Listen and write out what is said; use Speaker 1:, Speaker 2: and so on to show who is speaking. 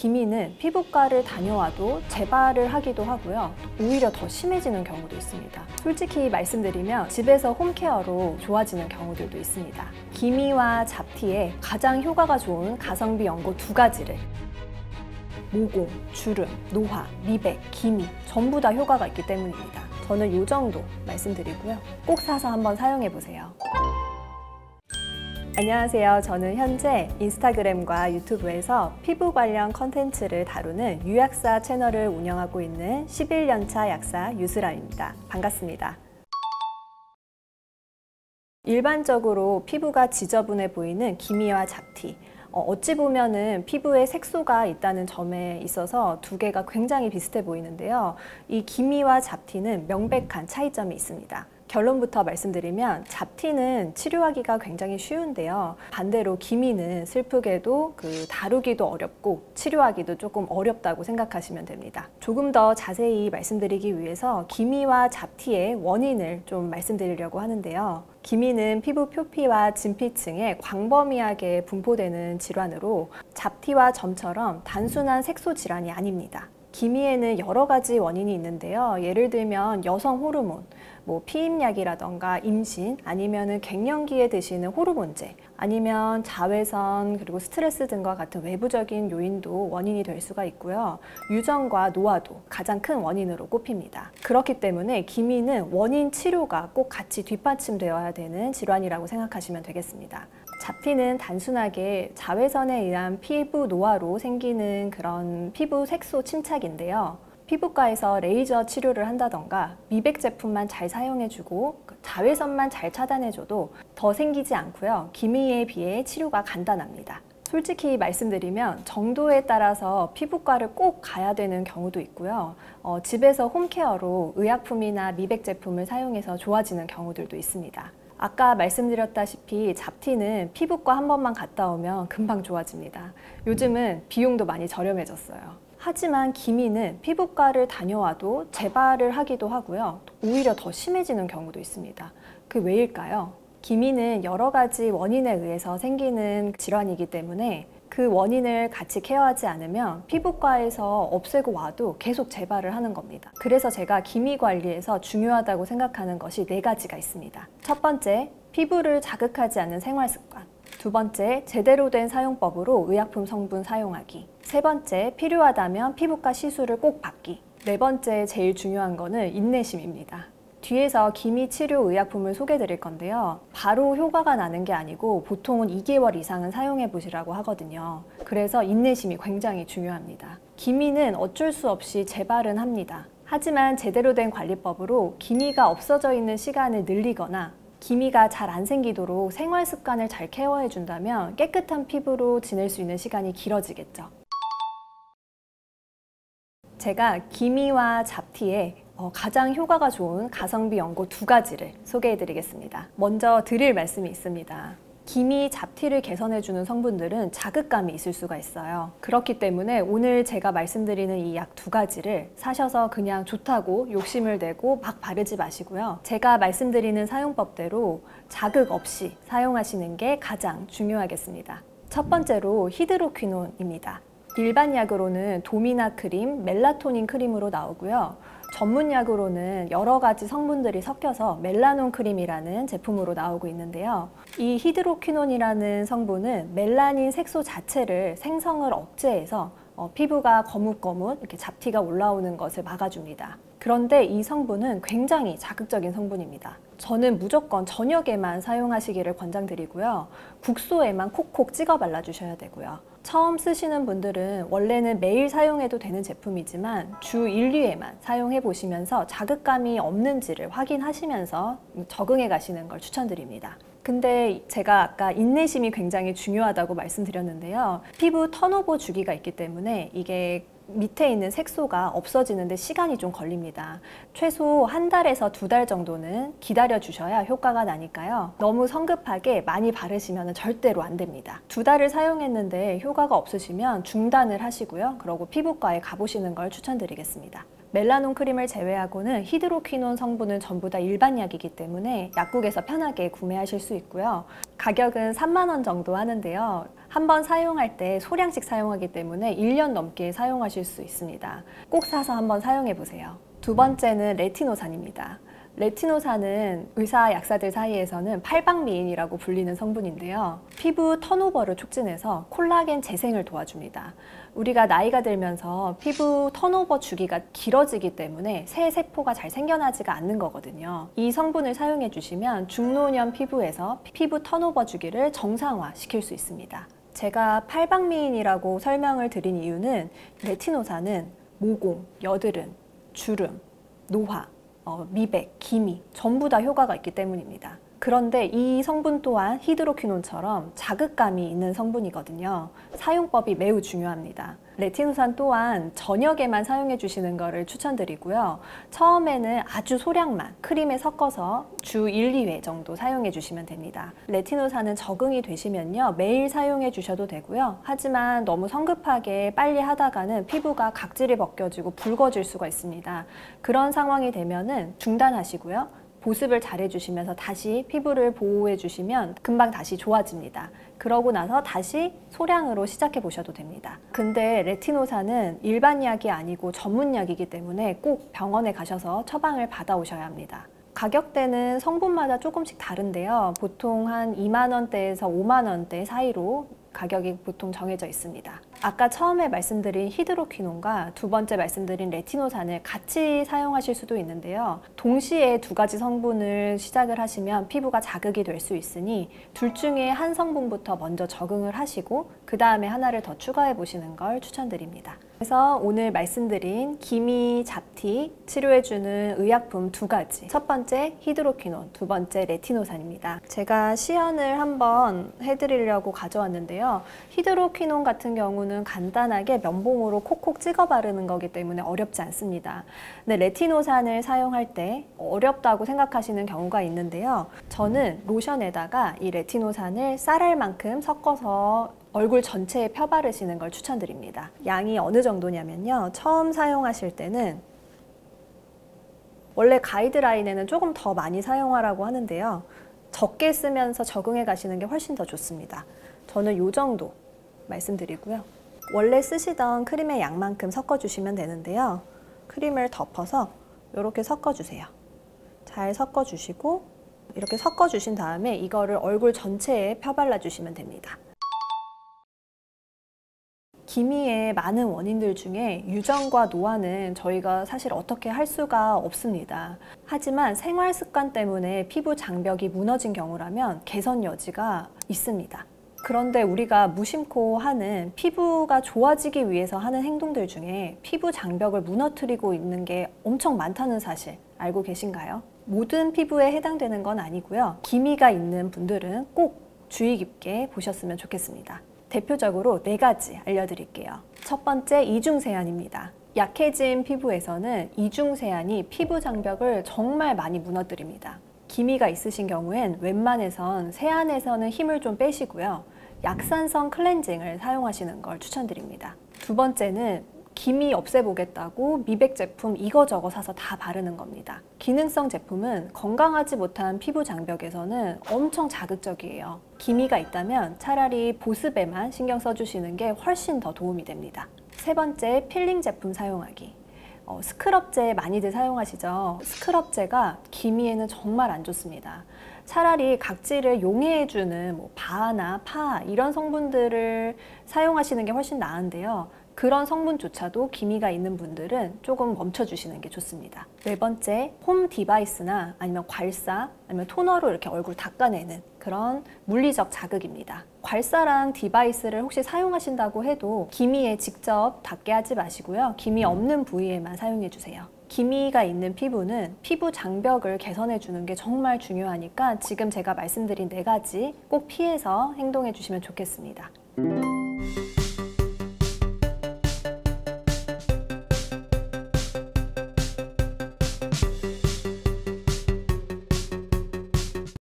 Speaker 1: 기미는 피부과를 다녀와도 재발을 하기도 하고요. 오히려 더 심해지는 경우도 있습니다. 솔직히 말씀드리면 집에서 홈케어로 좋아지는 경우들도 있습니다. 기미와 잡티에 가장 효과가 좋은 가성비 연고 2가지를 모공, 주름, 노화, 미백, 기미 전부 다 효과가 있기 때문입니다. 저는 이 정도 말씀드리고요. 꼭 사서 한번 사용해 보세요. 안녕하세요. 저는 현재 인스타그램과 유튜브에서 피부 관련 컨텐츠를 다루는 유약사 채널을 운영하고 있는 11년차 약사 유스라입니다. 반갑습니다. 일반적으로 피부가 지저분해 보이는 기미와 잡티, 어찌 보면은 피부에 색소가 있다는 점에 있어서 두 개가 굉장히 비슷해 보이는데요. 이 기미와 잡티는 명백한 차이점이 있습니다. 결론부터 말씀드리면 잡티는 치료하기가 굉장히 쉬운데요. 반대로 기미는 슬프게도 다루기도 어렵고 치료하기도 조금 어렵다고 생각하시면 됩니다. 조금 더 자세히 말씀드리기 위해서 기미와 잡티의 원인을 좀 말씀드리려고 하는데요. 기미는 피부 표피와 진피층에 광범위하게 분포되는 질환으로 잡티와 점처럼 단순한 색소 질환이 아닙니다. 기미에는 여러 가지 원인이 있는데요. 예를 들면 여성 호르몬, 피임약이라던가 임신, 아니면은 갱년기에 드시는 호르몬제, 아니면 자외선, 그리고 스트레스 등과 같은 외부적인 요인도 원인이 될 수가 있고요. 유전과 노화도 가장 큰 원인으로 꼽힙니다. 그렇기 때문에 기미는 원인 치료가 꼭 같이 뒷받침되어야 되는 질환이라고 생각하시면 되겠습니다. 잡티는 단순하게 자외선에 의한 피부 노화로 생기는 그런 피부 색소 침착인데요. 피부과에서 레이저 치료를 한다던가 미백 제품만 잘 사용해주고 자외선만 잘 차단해줘도 더 생기지 않고요. 기미에 비해 치료가 간단합니다. 솔직히 말씀드리면 정도에 따라서 피부과를 꼭 가야 되는 경우도 있고요. 집에서 홈케어로 의약품이나 미백 제품을 사용해서 좋아지는 경우들도 있습니다. 아까 말씀드렸다시피 잡티는 피부과 한 번만 갔다 오면 금방 좋아집니다. 요즘은 비용도 많이 저렴해졌어요. 하지만 기미는 피부과를 다녀와도 재발을 하기도 하고요. 오히려 더 심해지는 경우도 있습니다. 그 왜일까요? 기미는 여러 가지 원인에 의해서 생기는 질환이기 때문에 그 원인을 같이 케어하지 않으면 피부과에서 없애고 와도 계속 재발을 하는 겁니다. 그래서 제가 기미 관리에서 중요하다고 생각하는 것이 4가지가 있습니다. 첫 번째, 피부를 자극하지 않는 생활 습관. 두 번째, 제대로 된 사용법으로 의약품 성분 사용하기. 세 번째, 필요하다면 피부과 시술을 꼭 받기. 네 번째, 제일 중요한 거는 인내심입니다. 뒤에서 기미 치료 의약품을 소개해 드릴 건데요. 바로 효과가 나는 게 아니고 보통은 2개월 이상은 사용해 보시라고 하거든요. 그래서 인내심이 굉장히 중요합니다. 기미는 어쩔 수 없이 재발은 합니다. 하지만 제대로 된 관리법으로 기미가 없어져 있는 시간을 늘리거나 기미가 잘 안 생기도록 생활 습관을 잘 케어해 준다면 깨끗한 피부로 지낼 수 있는 시간이 길어지겠죠. 제가 기미와 잡티에 가장 효과가 좋은 가성비 연고 2가지를 소개해 드리겠습니다. 먼저 드릴 말씀이 있습니다. 기미, 잡티를 개선해주는 성분들은 자극감이 있을 수가 있어요. 그렇기 때문에 오늘 제가 말씀드리는 이 약 2가지를 사셔서 그냥 좋다고 욕심을 내고 막 바르지 마시고요. 제가 말씀드리는 사용법대로 자극 없이 사용하시는 게 가장 중요하겠습니다. 첫 번째로 히드로퀴논입니다. 일반 약으로는 도미나 크림, 멜라토닌 크림으로 나오고요. 전문 약으로는 여러 가지 성분들이 섞여서 멜라논 크림이라는 제품으로 나오고 있는데요. 이 히드로퀴논이라는 성분은 멜라닌 색소 자체를 생성을 억제해서 피부가 거뭇거뭇 이렇게 잡티가 올라오는 것을 막아줍니다. 그런데 이 성분은 굉장히 자극적인 성분입니다. 저는 무조건 저녁에만 사용하시기를 권장드리고요. 국소에만 콕콕 찍어 발라주셔야 되고요. 처음 쓰시는 분들은 원래는 매일 사용해도 되는 제품이지만 주 1, 2회만 사용해 보시면서 자극감이 없는지를 확인하시면서 적응해 가시는 걸 추천드립니다. 근데 제가 아까 인내심이 굉장히 중요하다고 말씀드렸는데요. 피부 턴오버 주기가 있기 때문에 이게 밑에 있는 색소가 없어지는데 시간이 좀 걸립니다. 최소 1달에서 2달 정도는 기다려 주셔야 효과가 나니까요. 너무 성급하게 많이 바르시면 절대로 안 됩니다. 2달을 사용했는데 효과가 없으시면 중단을 하시고요. 그러고 피부과에 가보시는 걸 추천드리겠습니다. 멜라논 크림을 제외하고는 히드로퀴논 성분은 전부 다 일반 약이기 때문에 약국에서 편하게 구매하실 수 있고요. 가격은 3만 원 정도 하는데요. 한번 사용할 때 소량씩 사용하기 때문에 1년 넘게 사용하실 수 있습니다. 꼭 사서 한번 사용해 보세요. 두 번째는 레티노산입니다. 레티노산은 의사 약사들 사이에서는 팔방미인이라고 불리는 성분인데요. 피부 턴오버를 촉진해서 콜라겐 재생을 도와줍니다. 우리가 나이가 들면서 피부 턴오버 주기가 길어지기 때문에 새 세포가 잘 생겨나지가 않는 거거든요. 이 성분을 사용해 주시면 중노년 피부에서 피부 턴오버 주기를 정상화 시킬 수 있습니다. 제가 팔방미인이라고 설명을 드린 이유는 레티노산은 모공, 여드름, 주름, 노화, 미백, 기미 전부 다 효과가 있기 때문입니다. 그런데 이 성분 또한 히드로퀴논처럼 자극감이 있는 성분이거든요. 사용법이 매우 중요합니다. 레티노산 또한 저녁에만 사용해 주시는 것을 추천드리고요. 처음에는 아주 소량만 크림에 섞어서 주 1, 2회 정도 사용해 주시면 됩니다. 레티노산은 적응이 되시면요, 매일 사용해 주셔도 되고요. 하지만 너무 성급하게 빨리 하다가는 피부가 각질이 벗겨지고 붉어질 수가 있습니다. 그런 상황이 되면은 중단하시고요. 보습을 잘 해주시면서 다시 피부를 보호해 주시면 금방 다시 좋아집니다. 그러고 나서 다시 소량으로 시작해 보셔도 됩니다. 근데 레티노산은 일반 약이 아니고 전문 약이기 때문에 꼭 병원에 가셔서 처방을 받아오셔야 합니다. 가격대는 성분마다 조금씩 다른데요. 보통 한 2만 원대에서 5만 원대 사이로 가격이 보통 정해져 있습니다. 아까 처음에 말씀드린 히드로퀴논과 두 번째 말씀드린 레티노산을 같이 사용하실 수도 있는데요. 동시에 두 가지 성분을 시작을 하시면 피부가 자극이 될 수 있으니 둘 중에 한 성분부터 먼저 적응을 하시고 그 다음에 하나를 더 추가해 보시는 걸 추천드립니다. 그래서 오늘 말씀드린 기미, 잡티 치료해주는 의약품 두 가지, 첫 번째 히드로퀴논, 두 번째 레티노산입니다. 제가 시연을 한번 해드리려고 가져왔는데요. 히드로퀴논 같은 경우는 간단하게 면봉으로 콕콕 찍어 바르는 거기 때문에 어렵지 않습니다. 근데 레티노산을 사용할 때 어렵다고 생각하시는 경우가 있는데요. 저는 로션에다가 이 레티노산을 쌀알만큼 섞어서 얼굴 전체에 펴바르시는 걸 추천드립니다. 양이 어느 정도냐면요. 처음 사용하실 때는 원래 가이드라인에는 조금 더 많이 사용하라고 하는데요. 적게 쓰면서 적응해 가시는 게 훨씬 더 좋습니다. 저는 이 정도 말씀드리고요. 원래 쓰시던 크림의 양만큼 섞어주시면 되는데요. 크림을 덮어서 이렇게 섞어주세요. 잘 섞어주시고 이렇게 섞어주신 다음에 이거를 얼굴 전체에 펴발라주시면 됩니다. 기미의 많은 원인들 중에 유전과 노화는 저희가 사실 어떻게 할 수가 없습니다. 하지만 생활 습관 때문에 피부 장벽이 무너진 경우라면 개선 여지가 있습니다. 그런데 우리가 무심코 하는 피부가 좋아지기 위해서 하는 행동들 중에 피부 장벽을 무너뜨리고 있는 게 엄청 많다는 사실 알고 계신가요? 모든 피부에 해당되는 건 아니고요. 기미가 있는 분들은 꼭 주의 깊게 보셨으면 좋겠습니다. 대표적으로 4가지 알려드릴게요. 첫 번째, 이중세안입니다. 약해진 피부에서는 이중세안이 피부 장벽을 정말 많이 무너뜨립니다. 기미가 있으신 경우엔 웬만해선 세안에서는 힘을 좀 빼시고요. 약산성 클렌징을 사용하시는 걸 추천드립니다. 두 번째는 기미 없애보겠다고 미백 제품 이거저거 사서 다 바르는 겁니다. 기능성 제품은 건강하지 못한 피부 장벽에서는 엄청 자극적이에요. 기미가 있다면 차라리 보습에만 신경 써주시는 게 훨씬 더 도움이 됩니다. 세 번째, 필링 제품 사용하기. 스크럽제 많이들 사용하시죠? 스크럽제가 기미에는 정말 안 좋습니다. 차라리 각질을 용해해주는 바나 파 이런 성분들을 사용하시는 게 훨씬 나은데요. 그런 성분조차도 기미가 있는 분들은 조금 멈춰주시는 게 좋습니다. 네 번째, 홈 디바이스나 아니면 괄사, 아니면 토너로 이렇게 얼굴 닦아내는 그런 물리적 자극입니다. 괄사랑 디바이스를 혹시 사용하신다고 해도 기미에 직접 닿게 하지 마시고요. 기미 없는 부위에만 사용해 주세요. 기미가 있는 피부는 피부 장벽을 개선해 주는 게 정말 중요하니까 지금 제가 말씀드린 4가지 꼭 피해서 행동해 주시면 좋겠습니다.